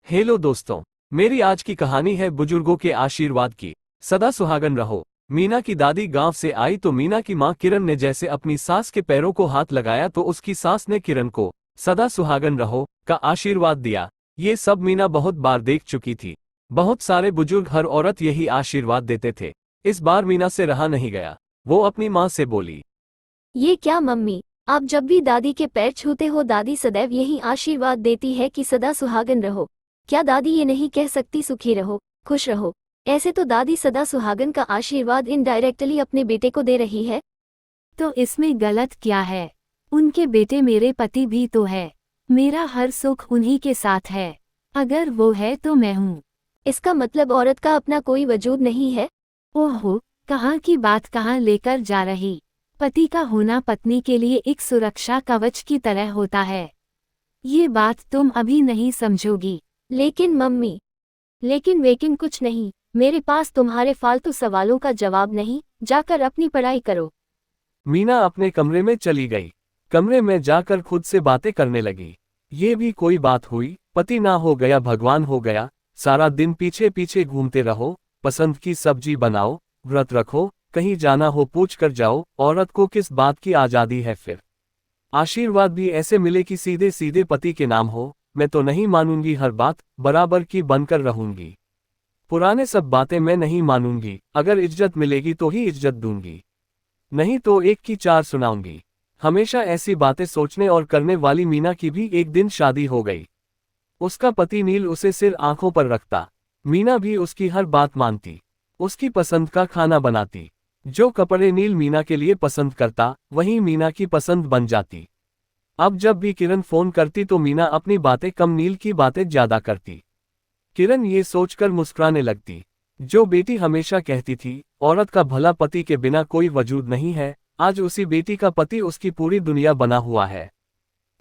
Hello दोस्तों, मेरी आज की कहानी है बुजुर्गों के आशीर्वाद की। सदा सुहागन रहो। मीना की दादी गांव से आई तो मीना की मां किरण ने जैसे अपनी सास के पैरों को हाथ लगाया तो उसकी सास ने किरण को सदा सुहागन रहो का आशीर्वाद दिया। ये सब मीना बहुत बार देख चुकी थी। बहुत सारे बुजुर्ग हर औरत यही आशीर्वाद देते थे। इस बार मीना से रहा नहीं गया। वो अपनी माँ से बोली, ये क्या मम्मी, आप जब भी दादी के पैर छूते हो दादी सदैव यही आशीर्वाद देती है कि सदा सुहागन रहो। क्या दादी ये नहीं कह सकती सुखी रहो, खुश रहो? ऐसे तो दादी सदा सुहागन का आशीर्वाद इनडायरेक्टली अपने बेटे को दे रही है। तो इसमें गलत क्या है? उनके बेटे मेरे पति भी तो है। मेरा हर सुख उन्हीं के साथ है। अगर वो है तो मैं हूँ। इसका मतलब औरत का अपना कोई वजूद नहीं है? ओहो, कहाँ की बात कहाँ लेकर जा रही। पति का होना पत्नी के लिए एक सुरक्षा कवच की तरह होता है। ये बात तुम अभी नहीं समझोगी। लेकिन मम्मी, लेकिन वेकिन कुछ नहीं। मेरे पास तुम्हारे फालतू सवालों का जवाब नहीं। जाकर अपनी पढ़ाई करो। मीना अपने कमरे में चली गई। कमरे में जाकर खुद से बातें करने लगी। ये भी कोई बात हुई, पति ना हो गया भगवान हो गया। सारा दिन पीछे पीछे घूमते रहो, पसंद की सब्जी बनाओ, व्रत रखो, कहीं जाना हो पूछ कर जाओ। औरत को किस बात की आज़ादी है फिर? आशीर्वाद भी ऐसे मिले कि सीधे सीधे पति के नाम हो। मैं तो नहीं मानूंगी, हर बात बराबर की बनकर रहूंगी। पुराने सब बातें मैं नहीं मानूंगी। अगर इज्जत मिलेगी तो ही इज्जत दूंगी, नहीं तो एक की चार सुनाऊंगी। हमेशा ऐसी बातें सोचने और करने वाली मीना की भी एक दिन शादी हो गई। उसका पति नील उसे सिर आंखों पर रखता। मीना भी उसकी हर बात मानती, उसकी पसंद का खाना बनाती। जो कपड़े नील मीना के लिए पसंद करता वही मीना की पसंद बन जाती। अब जब भी किरण फोन करती तो मीना अपनी बातें कम, नील की बातें ज्यादा करती। किरण ये सोचकर मुस्कुराने लगती। जो बेटी हमेशा कहती थी औरत का भला पति के बिना कोई वजूद नहीं है, आज उसी बेटी का पति उसकी पूरी दुनिया बना हुआ है।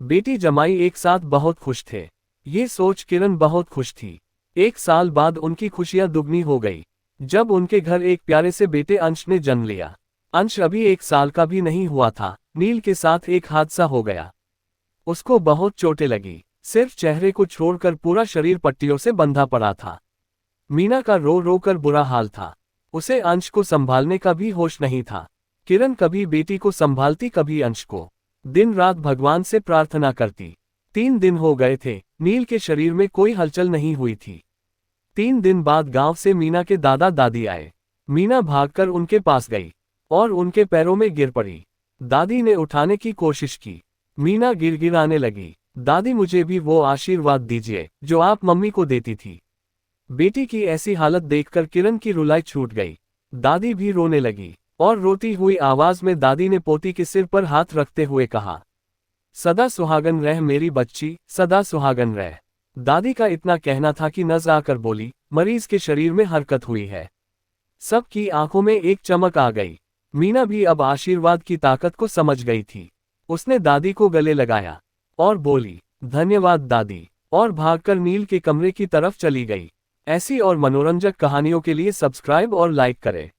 बेटी जमाई एक साथ बहुत खुश थे। ये सोच किरण बहुत खुश थी। एक साल बाद उनकी खुशियां दुगनी हो गई जब उनके घर एक प्यारे से बेटे अंश ने जन्म लिया। अंश अभी 1 साल का भी नहीं हुआ था। नील के साथ एक हादसा हो गया। उसको बहुत चोटें लगी। सिर्फ चेहरे को छोड़कर पूरा शरीर पट्टियों से बंधा पड़ा था। मीना का रो रो कर बुरा हाल था। उसे अंश को संभालने का भी होश नहीं था। किरण कभी बेटी को संभालती कभी अंश को। दिन रात भगवान से प्रार्थना करती। 3 दिन हो गए थे, नील के शरीर में कोई हलचल नहीं हुई थी। 3 दिन बाद गांव से मीना के दादा दादी आए। मीना भागकर उनके पास गई और उनके पैरों में गिर पड़ी। दादी ने उठाने की कोशिश की। मीना गिड़गिड़ाने लगी, दादी मुझे भी वो आशीर्वाद दीजिए जो आप मम्मी को देती थी। बेटी की ऐसी हालत देखकर किरण की रुलाई छूट गई। दादी भी रोने लगी और रोती हुई आवाज में दादी ने पोती के सिर पर हाथ रखते हुए कहा, सदा सुहागन रह मेरी बच्ची, सदा सुहागन रह। दादी का इतना कहना था कि नज़ आकर बोली, मरीज के शरीर में हरकत हुई है। सबकी आंखों में एक चमक आ गई। मीना भी अब आशीर्वाद की ताकत को समझ गई थी। उसने दादी को गले लगाया और बोली, धन्यवाद दादी, और भागकर नील के कमरे की तरफ चली गई। ऐसी और मनोरंजक कहानियों के लिए सब्सक्राइब और लाइक करें।